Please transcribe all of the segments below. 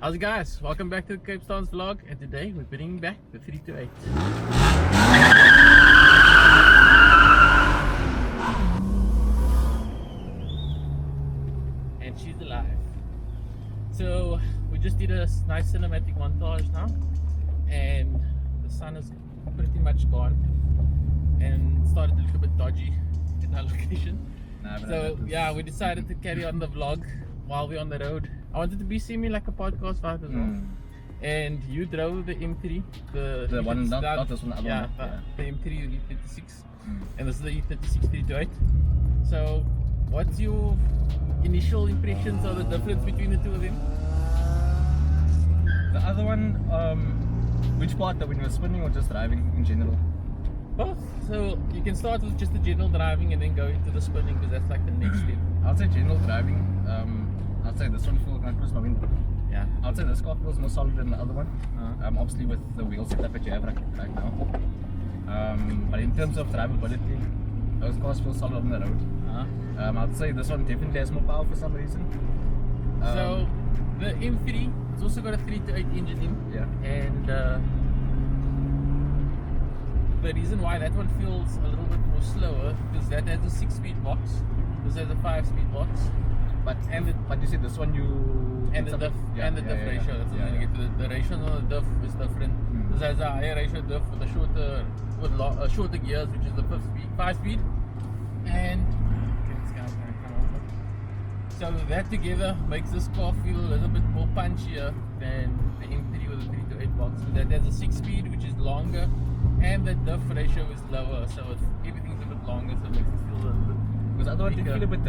How's it guys? Welcome back to the Capestance vlog, and today we're bringing back the 328. And she's alive. So we just did a nice cinematic montage now, and the sun is pretty much gone and started to look a bit dodgy in our location. So yeah, we decided to carry on the vlog while we're on the road. I wanted to be semi like a podcast vibe as well. And you drove the M3, the one, not this one, the other one. The M3 E36, and this is the E36 328. So, what's your initial impressions of the difference between the two of them? The other one, which part, when you were spinning or just driving in general? Both. So you can start with just the general driving and then go into the spinning, because that's like the next step. I'd say general driving. I'd say this one feels, can I close my window? Yeah. I'd say this car feels more solid than the other one. Obviously with the wheel setup that you have right now. But in terms of drivability, those cars feel solid on the road. I'd say this one definitely has more power for some reason. So the M3, it's also got a 328 engine in. Yeah. And the reason why that one feels a little bit more slower because that has a 6-speed box. This has a 5-speed box. But you said this one and the diff ratio. That's what I'm gonna get to. The ratio on the diff is different. This has a higher ratio diff with a shorter gears, which is the 5-speed. And so that together makes this car feel a little bit more punchier than the M3 with the 328 box. That has a 6-speed, which is longer, and the diff ratio is lower, so everything's a bit longer, so it makes it feel a little bit. Because I don't feel a bit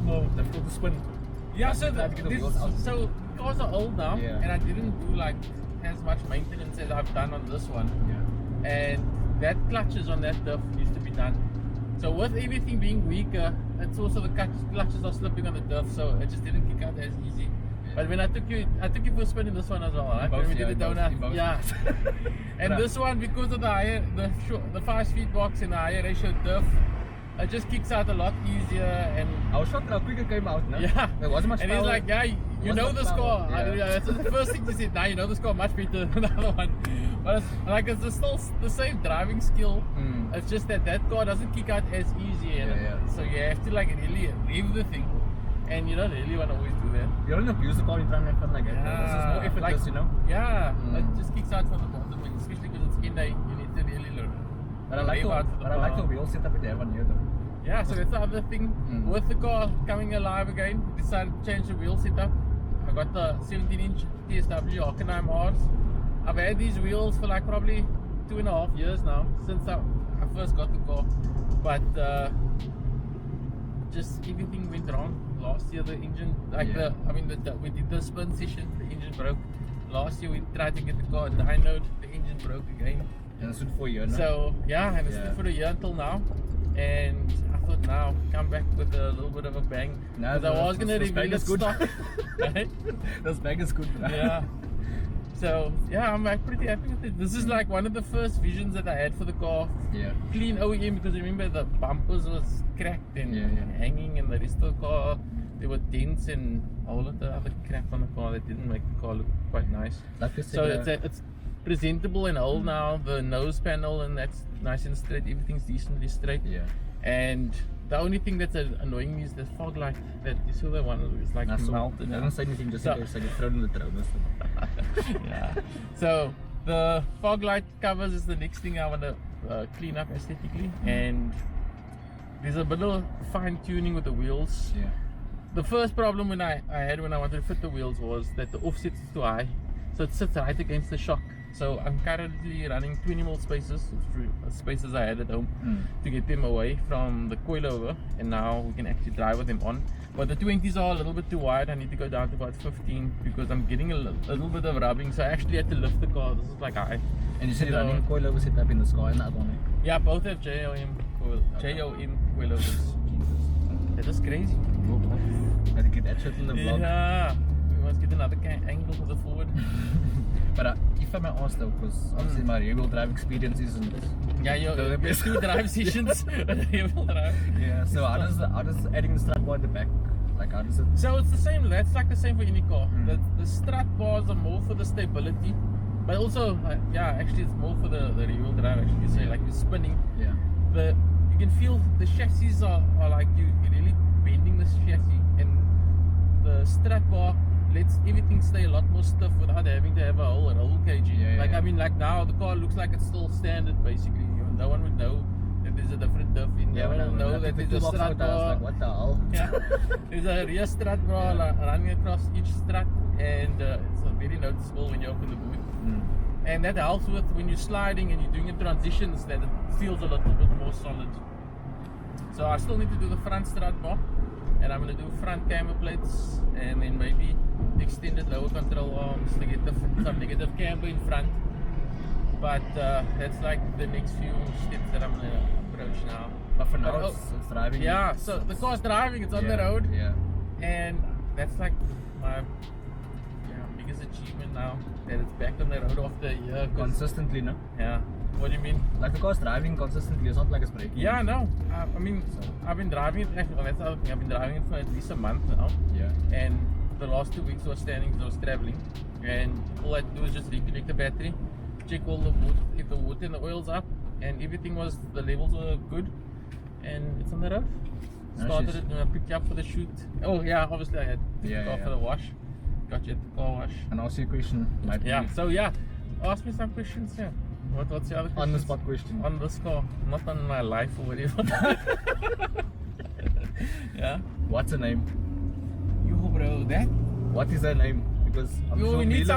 more difficult to spin. Yeah, so cars are old now, and I didn't do like as much maintenance as I've done on this one. And that clutches on that diff needs to be done. So with everything being weaker, it's also the clutches are slipping on the diff, so it just didn't kick out as easy. But when I took you for a spin in this one as well, right? When we did the donut, and this one, because of the 5-speed box and the higher ratio diff, it just kicks out a lot easier. And I was shocked how quick it came out, no? Yeah. There wasn't much and power. he's like, yeah, you know this car. That's the first thing he said. Now you know this car much better than the other one. But it's still the same driving skill. It's just that car doesn't kick out as easy. So you have to like really rev the thing. And you don't really want to always do that. You don't abuse the car in trying to have fun like that. This is more effortless, you know? Yeah, it just kicks out from the bottom, especially because it's in you need to really learn. But I like the wheel setup that they have on here though. Yeah, so that's the other thing. With the car coming alive again, we decided to change the wheel setup. I got the 17-inch TSW Hockenheim Rs. I've had these wheels for like probably 2.5 years now, since I first got the car. But just everything went wrong. Last year the engine, we did the spin session, the engine broke. Last year we tried to get the car dynoed, the engine broke again. And it's good for a year now. So yeah, and it's good for a year until now. And I thought now come back with a little bit of a bang. Because I was gonna reveal the stock. Right? This bag is good. Yeah. So yeah, I'm like pretty happy with it. This is like one of the first visions that I had for the car. Clean OEM, because remember the bumpers was cracked and hanging, and the rest of the car there were dents and all of the other crap on the car that didn't make the car look quite nice. Like so it's presentable and old now. The nose panel and that's nice and straight. Everything's decently straight. And the only thing that's annoying me is the fog light that you saw. The one is like melted. I don't say anything just in case I get thrown in the throat. Yeah. So the fog light covers is the next thing I want to clean up aesthetically, and there's a bit of fine tuning with the wheels. The first problem when I had when I wanted to fit the wheels was that the offset is too high, so it sits right against the shock. So I'm currently running 20mm spaces, spaces I had at home, to get them away from the coilover, and now we can actually drive with them on. But the 20s are a little bit too wide. I need to go down to about 15 because I'm getting a little bit of rubbing, so I actually had to lift the car. This is like high. And you said you're running coilover setup in the sky and that one? Yeah, both have JOM coilovers. That is crazy. I had to get that shit in the vlog. Yeah, we must get another angle for the forward. But if I may ask though, because obviously my rear-wheel drive experience isn't the best. 2 drive sessions. Rear-wheel drive. Yeah. So how does adding the strap bar in the back Like how does it? So it's the same. That's like the same for any car. The strut bars are more for the stability, but also actually it's more for the rear-wheel drive. Actually, you say like you're spinning. Yeah. You can feel the chassis are like you're really bending the chassis, and the strut bar lets everything stay a lot more stiff without having to have a whole roll cage. I mean, like now the car looks like it's still standard basically. No one would know that there's a different diff in there. No one will know that there's a strut bar. Like, what the hell? Yeah. There's a rear strut bar running across each strut, and it's very noticeable when you open the boot. And that helps with when you're sliding and you're doing your transitions, that it feels a little bit more solid. So I still need to do the front strut bar, and I'm going to do front camber plates, and then maybe extended lower control arms to get some negative camber in front. But that's like the next few steps that I'm going to approach now. But for now, it's driving. Yeah, so the car's driving, it's on the road. Yeah. And that's like my biggest achievement now, that it's back on the road after a year. Consistently, no? Yeah. What do you mean? Like the car's driving consistently, it's not like it's breaking. Yeah, no. I mean, I've been driving it, that's the other thing, I've been driving it for at least a month now. Yeah. And the last 2 weeks I was standing because I was traveling. And all I had to do was just reconnect the battery, check all the wood, if the wood and the oil's up, and everything was, the levels were good. And it's on the road. Started it and I picked you up for the shoot. Oh yeah, obviously I had to pick off for the wash. Got you at the car wash. And ask you a question. So ask me some questions. Yeah. What's the other question? On the spot question. On this car, not on my life or whatever. Yeah. What's her name? You bro, that. What is her name? Because I'm sure we need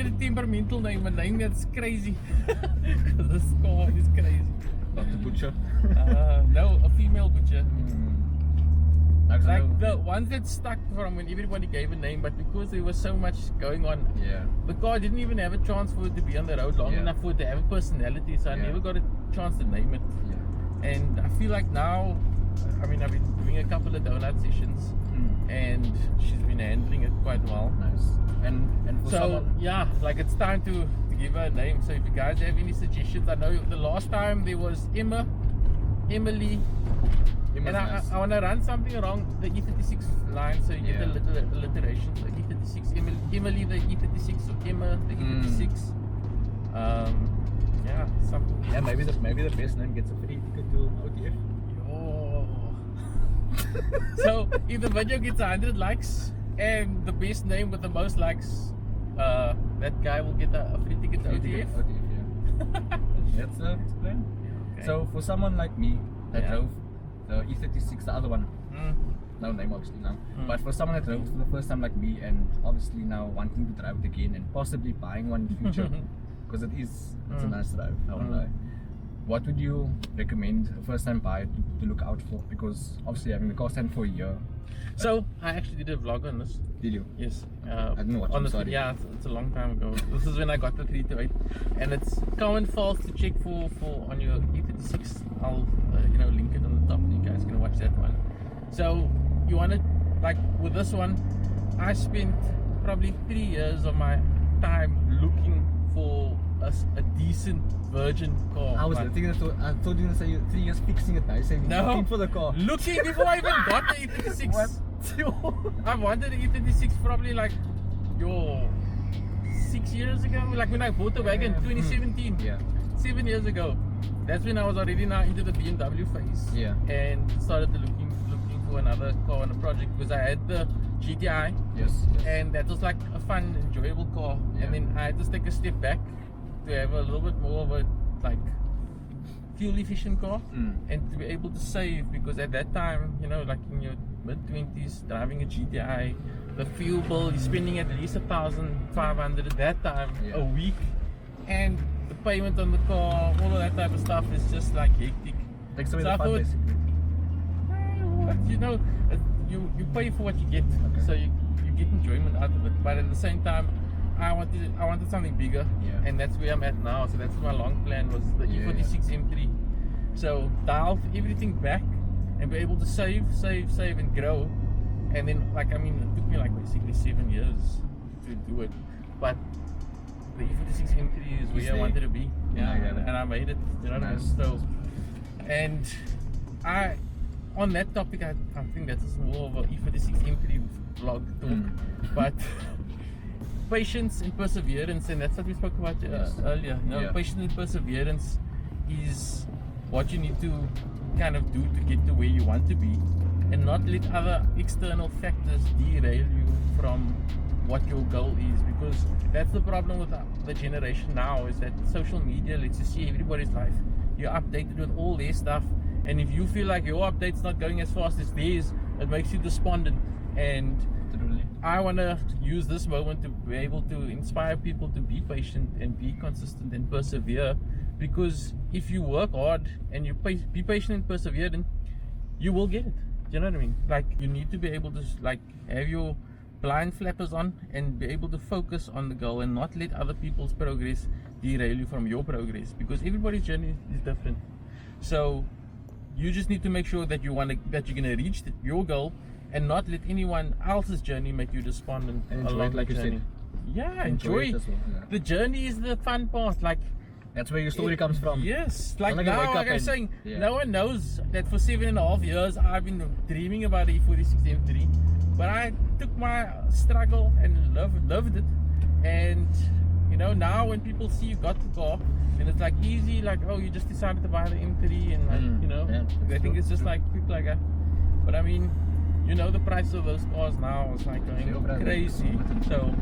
a temperamental name, a name that's crazy. Because this car is crazy. Not the butcher. No, a female butcher. Like the ones that stuck from when everybody gave a name, but because there was so much going on, the car didn't even have a chance for it to be on the road long enough for it to have a personality, so I never got a chance to name it. And I feel like now, I mean, I've been doing a couple of donut sessions, and she's been handling it quite well. Nice. And for someone, like it's time to give her a name. So if you guys have any suggestions, I know the last time there was Emily. And I want to run something along the E36 line, so you get a little alliteration. The E36, Emily the E36, or Emma the E36. Something. Yeah, maybe the best name gets a free ticket to OTF. So if the video gets 100 likes and the best name with the most likes, that guy will get a free ticket to OTF. That's the plan. Okay. So for someone like me that drove the E36, the other one, no name obviously now, but for someone that drove for the first time like me, and obviously now wanting to drive it again and possibly buying one in the future, because it's a nice drive, I won't lie. What would you recommend a first time buyer to look out for? Because obviously having the car stand for a year. So I actually did a vlog on this. Did you? Yes. I didn't watch it. Sorry. Yeah, it's a long time ago. This is when I got the 328, and it's common faults to check for on your E36. I'll link it on the top. You guys can watch that one. So you want to, like with this one, I spent probably 3 years of my time looking for a decent virgin car. I was thinking, I thought you were going to say 3 years fixing it. I said looking for the car. Looking before I even got the E36. I wanted the E36 probably like 6 years ago, like when I bought the wagon, 2017. 7 years ago. That's when I was already now into the BMW phase. And started looking for another car on a project, because I had the GTI. And that was like a fun, enjoyable car. And then I had to take a step back to have a little bit more of a like fuel efficient car, and to be able to save, because at that time, like in your mid-20s driving a GTI, the fuel bill, you're spending at least 1,500 at that time a week, and the payment on the car, all of that type of stuff is just like hectic. Takes away the fun basically. You pay for what you get, so you get enjoyment out of it, but at the same time I wanted something bigger, and that's where I'm at now. So that's my long plan, was the E46 M3. So dial everything back and be able to save and grow. And then, like, I mean, it took me like basically 7 years to do it, but the E46 M3 is where I wanted to be. And I made it. You know what I mean? So, and I on that topic, I think that's more of a E36 M3 vlog talk. But patience and perseverance, and that's what we spoke about earlier. You know, patience and perseverance is what you need to kind of do to get to where you want to be, and not let other external factors derail you from what your goal is, because that's the problem with the generation now, is that social media lets you see everybody's life. You're updated with all their stuff, and if you feel like your update's not going as fast as theirs, it makes you despondent. And I want to use this moment to be able to inspire people to be patient and be consistent and persevere, because if you work hard and you be patient and persevere, you will get it. Do you know what I mean? Like, you need to be able to like have your blind flappers on and be able to focus on the goal and not let other people's progress derail you from your progress, because everybody's journey is different. So you just need to make sure that you're gonna reach your goal, and not let anyone else's journey make you despondent and enjoy along it, like the journey. you said. Yeah, enjoy it as well, the journey is the fun part. Like, that's where your story comes from. Yes, like Like now, like I'm saying, no one knows that for 7.5 years I've been dreaming about the E36 M3, but I took my struggle and loved it. And you know, now when people see you got the car, and it's like easy, like, oh, you just decided to buy the M3, and like, you know, I think it's just like quick like that. But I mean, you know, the price of those cars now is like going crazy. So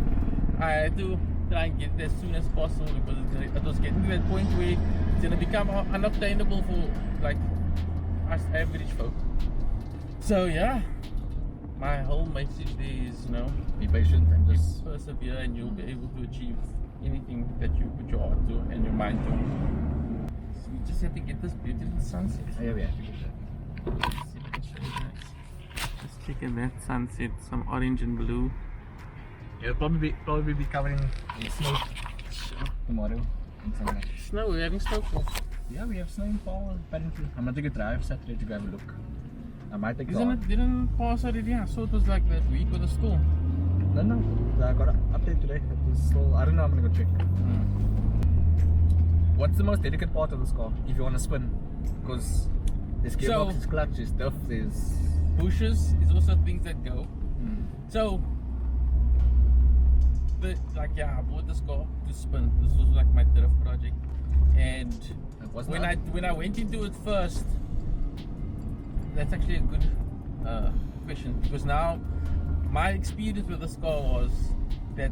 I had to try and get it as soon as possible, because it was getting to that point where it's going to become unobtainable for like us average folk. So yeah, my whole message there is, you know, be patient and just persevere, and you'll be able to achieve anything that you put your heart to and your mind to. So we just have to get this beautiful sunset. yeah, we have to get that. Just checking that sunset, some orange and blue. You'll probably be covering in snow tomorrow. Snow, we're having snowfall. Yeah, we have snowfall apparently. I'm gonna take a drive Saturday to go have a look. I might take Didn't pass already? I saw it was like that week with the storm. No, I got an update today. It was still, I don't know, I'm gonna go check. What's the most delicate part of this car if you want to spin? Because there's gearbox, there's clutch, there's stuff, there's bushes, is also things that go. So I bought this car to spin. This was like my drift project, and when I went into it first, that's actually a good question, because now my experience with this car was that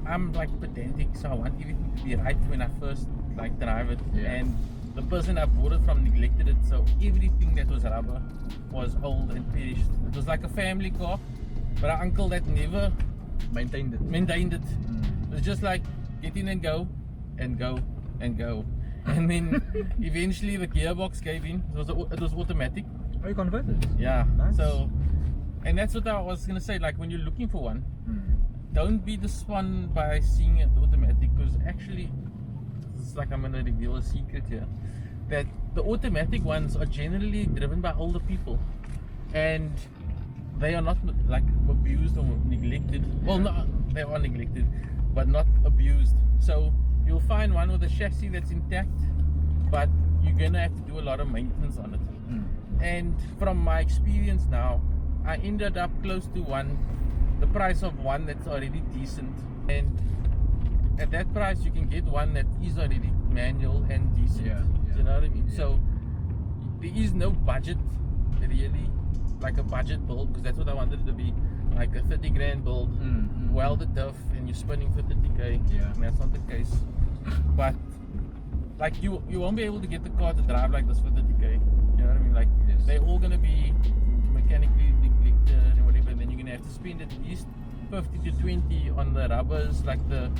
I'm like pedantic, so I want everything to be right when I first like drive it, and the person I bought it from neglected it, so everything that was rubber was old and perished. It was like a family car, but our uncle that never maintained it. It was just like get in and go and go and go, and then eventually the gearbox gave in. It was automatic. Oh, you converted? Yeah. Nice. So, and that's what I was gonna say, like when you're looking for one, don't be despondent by seeing it automatic, because actually it's like I'm gonna reveal a secret here, that the automatic ones are generally driven by older people, and they are not like abused or neglected. Well, no, they are neglected, but not abused. So you'll find one with a chassis that's intact, but you're gonna have to do a lot of maintenance on it. And from my experience now, I ended up close to the price of one that's already decent, and at that price you can get one that is already manual and decent. You know what I mean? So there is no budget really, like a budget build, because that's what I wanted it to be, like a 30 grand build, welded diff, and you're spinning for 30k. And that's not the case. But like you won't be able to get the car to drive like this for 30k. You know what I mean? Like they're all gonna be mechanically neglected and whatever, and then you're gonna have to spend at least 50 to 20 on the rubbers, like the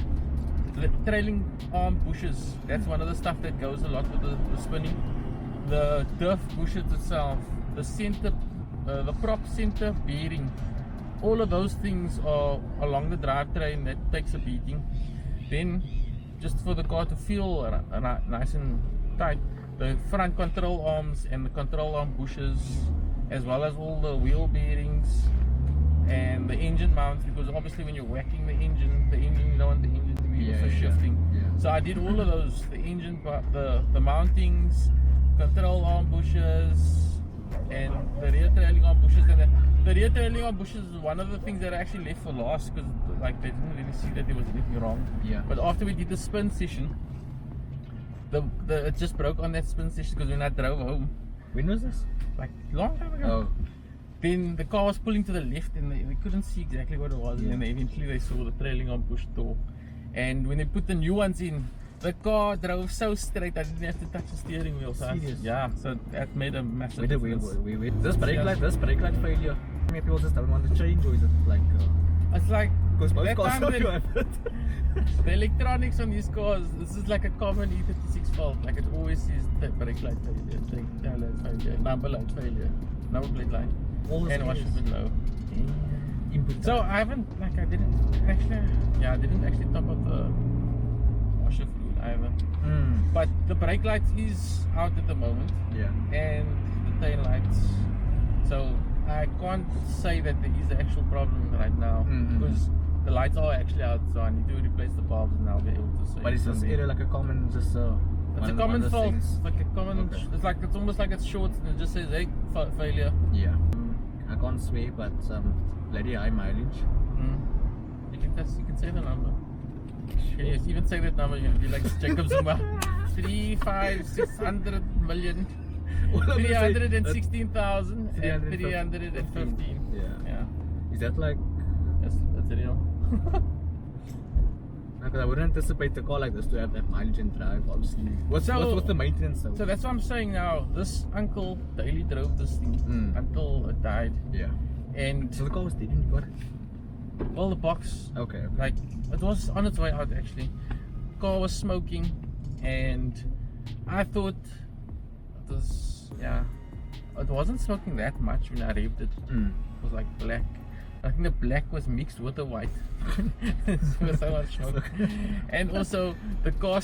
trailing arm bushes. That's one of the stuff that goes a lot with the spinning. The diff bushes itself, the center, the prop center bearing, all of those things are along the drivetrain. That takes a beating. Then just for the car to feel nice and tight, the front control arms and the control arm bushes, as well as all the wheel bearings and the engine mounts, because obviously when you're whacking the engine you don't want the engine to be also shifting. So I did all of those, the engine, the mountings, control arm bushes, and the rear trailing arm bushes, and the rear trailing arm bushes is one of the things that I actually left for last because like they didn't really see that there was anything wrong. Yeah. But after we did the spin session, it just broke on that spin session because when I drove home, When was this? like long time ago. Oh. Then the car was pulling to the left and they couldn't see exactly what it was, Yeah. and then eventually they saw the trailing arm bush door. And when they put the new ones in, the car drove so straight I didn't have to touch the steering wheel. So Serious? yeah, so that made a massive Wait, difference. This brake light failure. Maybe people just don't want to change, or is it like? It's like Because most that cars time don't the- do it. the electronics on these cars, this is like a common E36 fault. Like it always is the brake light failure, tail light failure, number light failure, number plate light, All the and same washer fluid low. Input. So I didn't actually top up the washer fluid either. But the brake lights is out at the moment, Yeah. and the tail lights. So I can't say that there is an actual problem right now because the lights are actually out. So I need to replace the bulbs, and I'll be able to say. But is this area like a common just? It's a common fault. It's like a common. Okay. It's almost like it's short and it just says hey failure. Yeah. I can't swear, but bloody high mileage. You can say the number. Yes, even say that number. You'll be like Jacob Zuma. 600 million. 316,000 and 315. Yeah. Is that like? That's real. Because I wouldn't anticipate a car like this to have that mileage and drive. Obviously. What's the maintenance though? So that's what I'm saying now. This uncle daily drove this thing until it died. Yeah. And So the car was dead when you got it. well, the box, Okay. like it was on its way out actually. Car was smoking, and I thought it wasn't smoking that much when I revved it. It was like black. I think the black was mixed with the white. There was so much smoke. And also the car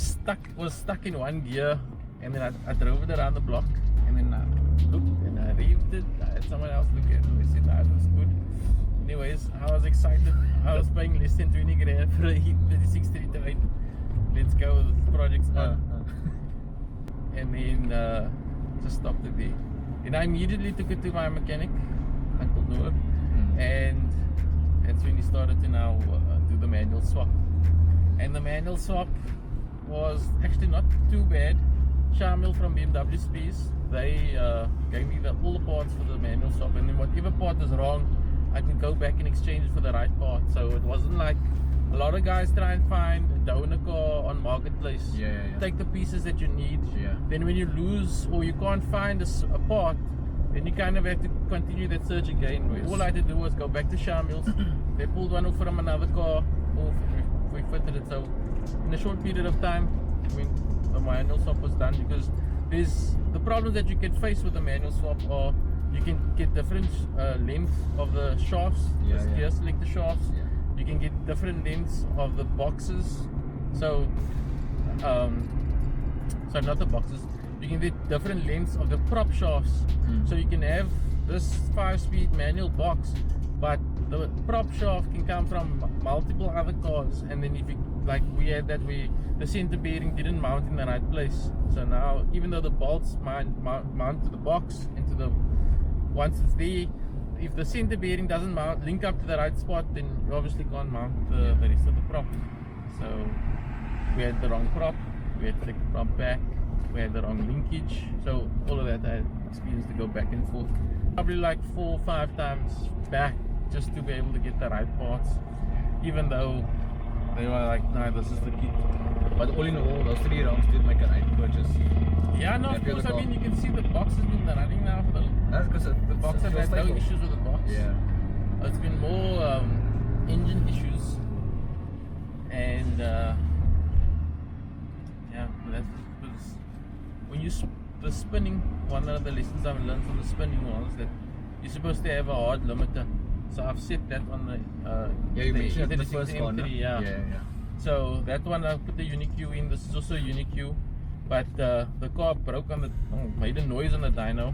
was stuck in one gear, and then I drove it around the block, and then I looked and I revved it. I had someone else look at it and they said that was good. Anyways, I was excited. I was paying less than 20 grand for a E36 328. Let's go, this project's on. And then just stopped it there. And I immediately took it to my mechanic, Uncle Noah, and that's when he started to now do the manual swap. And the manual swap was actually not too bad. Shamil from BMW Space, they gave me all the parts for the manual swap, and then whatever part is wrong, I can go back and exchange it for the right part. So it wasn't like a lot of guys try and find a donor car on marketplace. Take the pieces that you need. Then when you lose or you can't find a part, then you kind of have to continue that search again. All I had to do was go back to Shamil's. They pulled one off from another car, or we fitted it. So in a short period of time, I mean, the manual swap was done, because there's the problems that you can face with the manual swap are you can get different lengths of the shafts, the gear selector shafts. You can get different lengths of the boxes. So, not the boxes. You can get different lengths of the prop shafts. So you can have this 5-speed manual box, but the prop shaft can come from multiple other cars. And then if you, like we had that, the center bearing didn't mount in the right place. So now, even though the bolts mount to the box, once it's there, if the center bearing doesn't link up to the right spot, then you obviously can't mount the rest of the prop. So we had the wrong prop, we had to take the prop back, we had the wrong linkage. So all of that I had experience to go back and forth, probably like 4 or 5 times back, just to be able to get the right parts, even though they were like, no, this is the kit. But all in all, those 3 rounds did make a right purchase. Yeah, no, of course. I mean, you can see the box has been running now for the. That's because the box have had no issues with the box. Yeah. It's been more engine issues, and that's because when the spinning, one of the lessons I've learned from the spinning was that you're supposed to have a hard limiter. So I've set that on the you mentioned the first M3, one. yeah. So that one I put the UniQ in. This is also a UniQ, but the car broke made a noise on the dyno,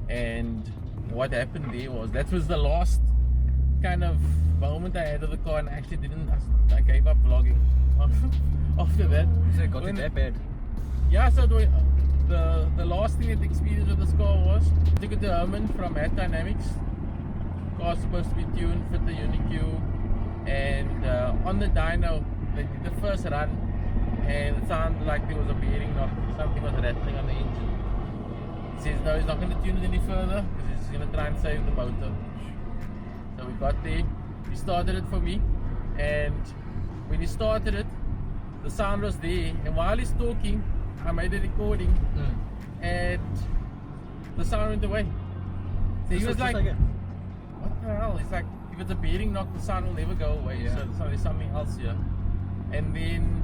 and what happened there was that was the last kind of moment I had of the car, and I actually I gave up vlogging after that. So it got it that bad? Yeah, so the last thing that the experience with this car was, took it to Herman from Hat Dynamics. Car's supposed to be tuned, fit the UniQ, and on the dyno, they did the first run, and it sounded like there was a bearing knock, something was rattling on the engine. He says no, he's not going to tune it any further because he's going to try and save the motor. So we got there, he started it for me, and when he started it, the sound was there, and while he's talking, I made a recording, and the sound went away. So he was like, what the hell? He's like, if it's a bearing knock, the sound will never go away. Yeah. So there's something else here. And then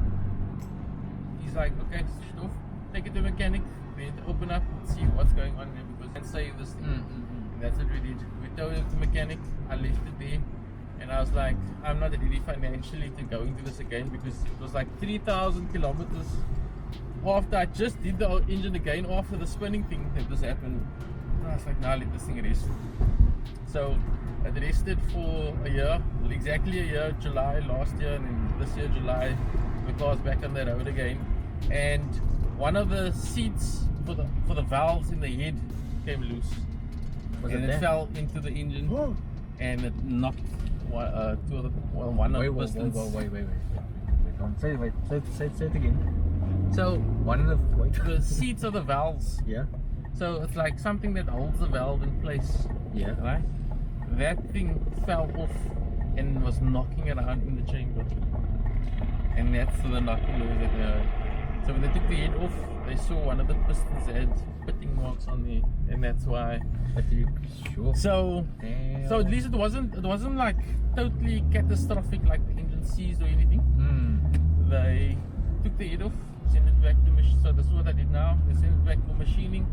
he's like, okay, switch it off, take it to a mechanic, then open up and see what's going on here because and save this thing. And that's what we did. We towed it to the mechanic, I left it there, and I was like, I'm not ready financially to go into this again because it was like 3,000 kilometers after I just did the engine again after the spinning thing that this happened. And I was like, nah, let this thing rest. So it rested for a year, exactly a year, July last year, and then this year July the car's back on the road again. And one of the seats for the valves in the head came loose, and it fell into the engine. Whoa. And it knocked one of the pistons. Wait. Don't say it again. So One of the seats are the valves. Yeah. So it's like something that holds the valve in place. Yeah. Right? That thing fell off and was knocking around in the chamber. And that's the knocking noise that they heard. So when they took the head off, they saw one of the pistons had pitting marks on there, and that's why. But you sure? So Damn. so at least it wasn't like totally catastrophic like the engine seized or anything. They took the head off, sent it back to machine. So this is what I did now. They sent it back for machining.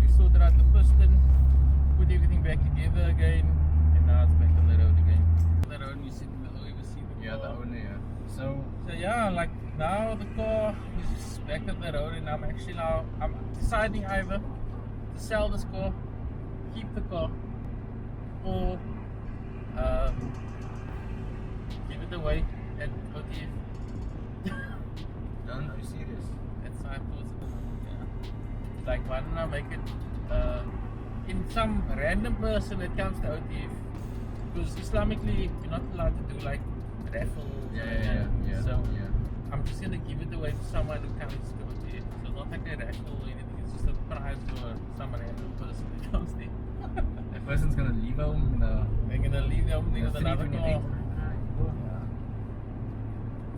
We sorted out the piston, put everything back together again, and now it's back on the road again. On the road, you see the car. the owner. Yeah. So Yeah, like now the car is back on the road, and I'm deciding either to sell this car, keep the car, or give it away at OTF. Are you serious? That's my thoughts. Yeah. Like, why don't I make it in some random person that comes to OTF? Because Islamically, you're not allowed to do like raffles. So I'm just gonna give it away to someone who comes to OTF. So it's not like a raffle or anything. It's just a prize for some random person that comes there. That person's gonna leave home. They're gonna leave home with another car.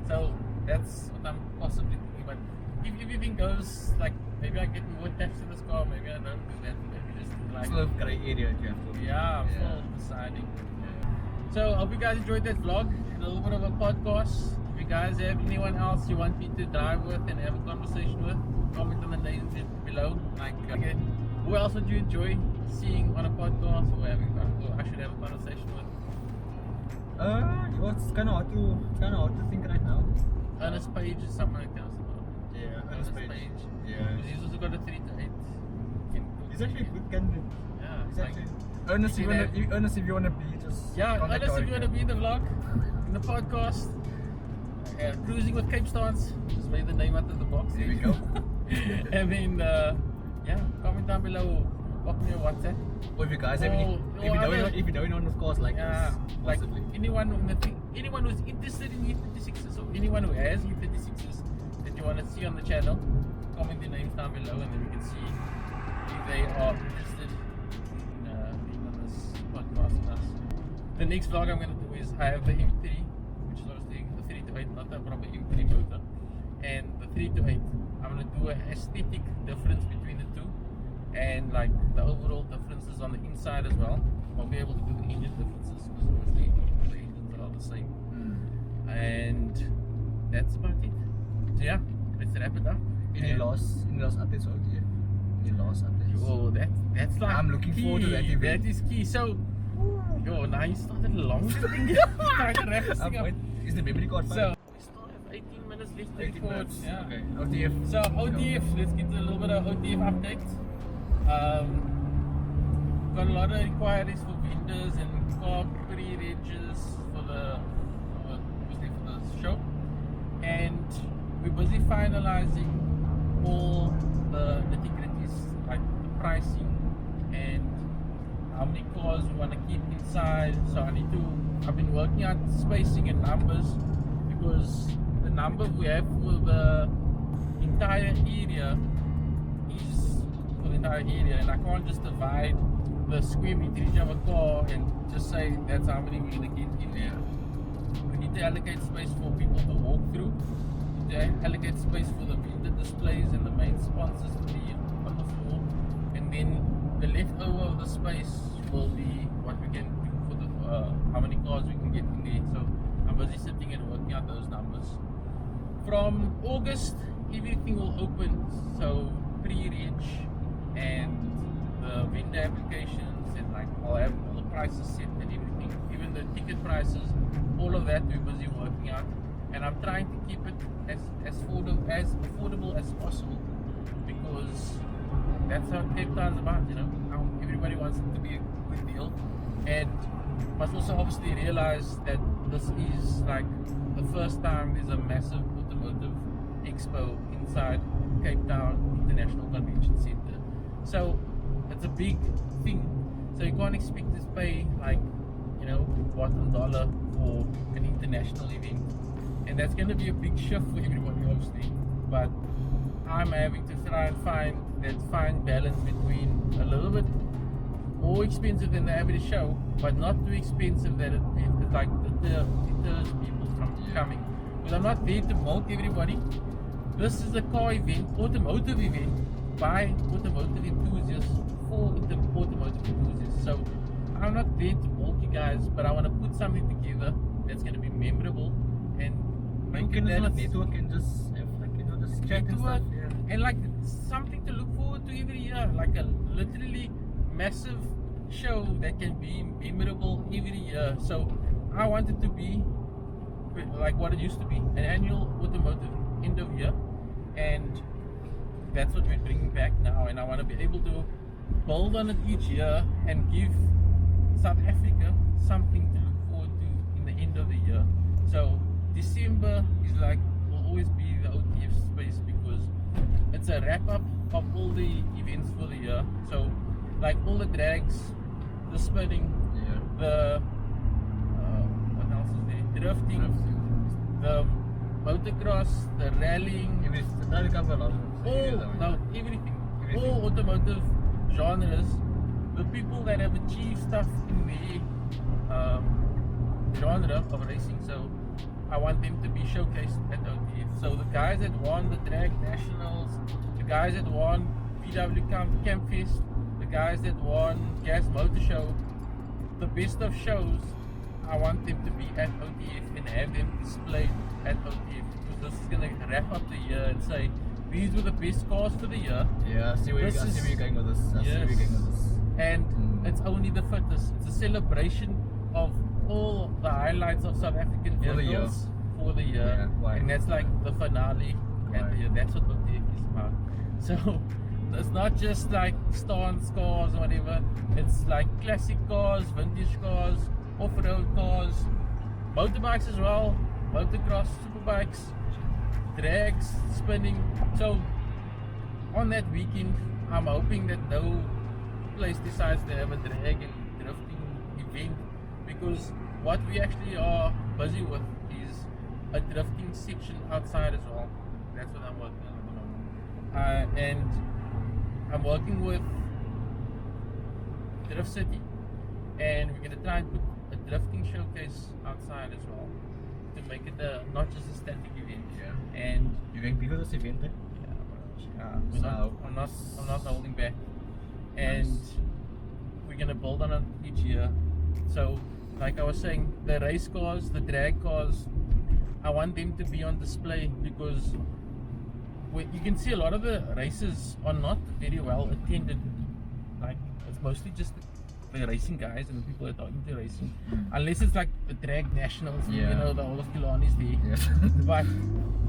So that's what I'm possibly thinking. But if everything goes like, maybe I get more attached to this car, maybe I don't do that. Maybe just like, It's a little grey area you have to. yeah, I'm still deciding. So I hope you guys enjoyed that vlog, a little bit of a podcast. If you guys have anyone else you want me to drive with and have a conversation with, comment on the names below. Like, who else would you enjoy seeing on a podcast or I should have a conversation with? It's kind of hard to think right now. Ernest Page is something like that. Yeah, Ernest Page. Yeah. Because he's also got a 3 to 8. He's actually a good candidate. Yeah. He's Like, actually Ernest, if you wanna be, just yeah, contact Ernest, if Tauriq. you want to be in the vlog, in the podcast, cruising with Capestance, just made the name out of the box. There we go. And then, yeah, comment down below, pop me a WhatsApp. Or if you guys have any, if you know anyone of course like Yeah, this, like possibly. anyone who's interested in E36s or anyone who has E36s that you want to see on the channel, comment their names down below, and then we can see if they are interested in being on this podcast with us. The next vlog I'm going to do is I have the M3, which is obviously the 3 to 8, not a proper M3 motor, and the 3 to 8. I'm going to do an aesthetic difference between the two, and like the overall differences on the inside as well. I'll be able to do the engine differences because obviously the engines are the same. And that's about it. So yeah, let's wrap it up. Any last updates or OTF? Any last updates? Oh, that's like I'm looking key. forward to that event. That is key. So, now you started a long thing. Trying to wrap this thing up. Is the memory card fine? So we still have 18 minutes left to 18 record. minutes. Yeah. Okay. OTF. So OTF, let's get a little bit of OTF update. Got a lot of inquiries for vendors and car pre-regs for the show, and we're busy finalizing all the nitty-gritties, like the pricing and how many cars we want to keep inside. So I've been working out spacing and numbers, because the number we have for the entire area is for the entire area, and I can't just divide the square meterage of a car and just say that's how many we're going to get in there. We need to allocate space for people to walk through, to allocate space for the vendor displays and the main sponsors to be on the floor, and then the leftover of the space will be what we can do for the how many cars we can get in there. So I'm busy sitting and working out those numbers. From August, everything will open, so pre-reg and the vendor applications, and like I'll have all the prices set and everything, even the ticket prices, all of that we're busy working out, and I'm trying to keep it as affordable as possible, because that's how Cape Town's about, you know. Everybody wants it to be a good deal, and must also obviously realize that this is like the first time there's a massive automotive expo inside Cape Town International Convention Center. So it's a big thing. So you can't expect to pay like, you know, bottom dollar for an international event, and that's going to be a big shift for everybody, obviously. But I'm having to try and find that fine balance between a little bit more expensive than the average show, but not too expensive that it like deters people from coming. Because I'm not there to milk everybody. This is a car event, automotive event, by automotive enthusiasts for automotive enthusiasts. So I'm not there to milk you guys, but I want to put something together that's going to be memorable and make it that network and just have, like, you know, just chat and stuff, and like something to look forward to every year, like a literally massive show that can be memorable every year. So I want it to be like what it used to be, an annual automotive end of year, and that's what we're bringing back now. And I want to be able to build on it each year and give South Africa something to look forward to in the end of the year. So December is like, will always be the OTF space, because it's a wrap up of all the events for the year. So like all the drags, the spinning, the what else is there? Drifting, the motocross, the rallying, everything, all automotive genres. The people that have achieved stuff in the genre of racing, so I want them to be showcased at OTF. So the guys that won the drag nationals, the guys that won VW Campfest, the guys that won Gas Motor Show, the best of shows, I want them to be at OTF and have them displayed at OTF, because this is going to wrap up the year and say these were the best cars for the year. Yeah, I see where you're going with this. And it's only the fittest. It's a celebration of all the highlights of South African vehicles for the year. Yeah, and that's like the finale at the year. That's what OTF is about. So it's not just like stance cars or whatever. It's like classic cars, vintage cars, off-road cars, motorbikes as well, motocross, superbikes, drags, spinning. So on that weekend, I'm hoping that no place decides to have a drag and drifting event, because what we actually are busy with is a drifting section outside as well. That's what I'm working on at the moment. And I'm working with Drift City, and we're going to try and put a drifting showcase outside as well, to make it not just a static event. And you're going to be with this event, eh? I'm not holding back, and we're gonna build on it each year. So, like I was saying, the race cars, the drag cars, I want them to be on display, because you can see a lot of the races are not very well attended. Like, it's mostly just the racing guys and the people that are into racing, unless it's like the drag nationals, you know, the whole of Killarney's there, but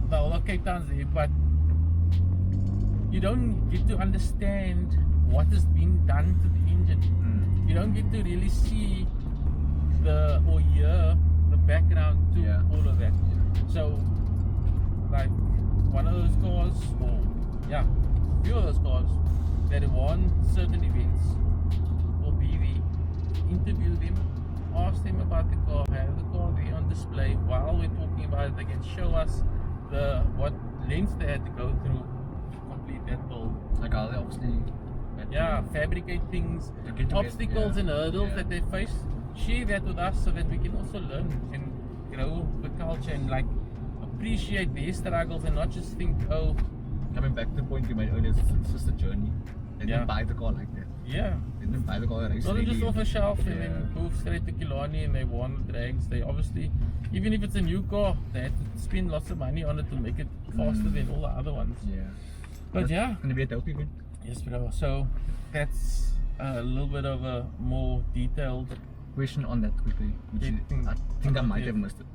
the whole of Cape Town's there, but you don't get to understand what is being done to the engine. You don't get to really see or hear the background to all of that. So, like one of those cars, or yeah, a few of those cars that won certain events will be there. Interview them, ask them about the car, have the car there on display while we're talking about it. They can show us what lengths they had to go through to complete that build. Like how they obviously fabricate things, obstacles and hurdles that they face. Share that with us so that we can also learn and grow the culture and like appreciate their struggles and not just think, oh, coming back to the point you made earlier, it's just a journey. They didn't buy the car like that. Yeah. They didn't buy the car race. Not just off a shelf and then move straight to Killarney and they won the drags. They obviously, even if it's a new car, they had to spend lots of money on it to make it faster than all the other ones. Yeah. But yeah. Gonna be a dope event. Yes, bro. So that's a little bit of a more detailed question on that quickly, which I think I might have missed it.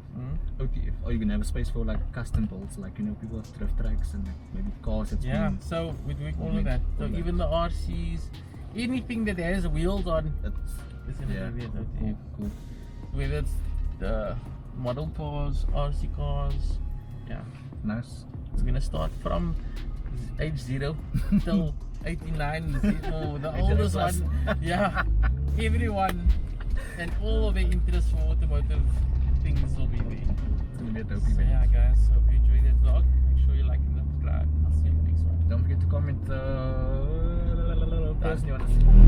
OTF, or you can have a space for like custom builds, like people have drift tracks and like maybe cars. So we're doing all of that. So even the RCs, anything that has wheels on, it's gonna be an OTF. Cool. Whether it's the model cars, RC cars, Nice. It's gonna start from age 0 till 89. The oldest one, everyone. And all of the interest for automotive things will be there. It's gonna be a dope event. So yeah guys, hope you enjoyed that vlog. Make sure you like and subscribe. I'll see you in the next one. Don't forget to comment the person you want to see.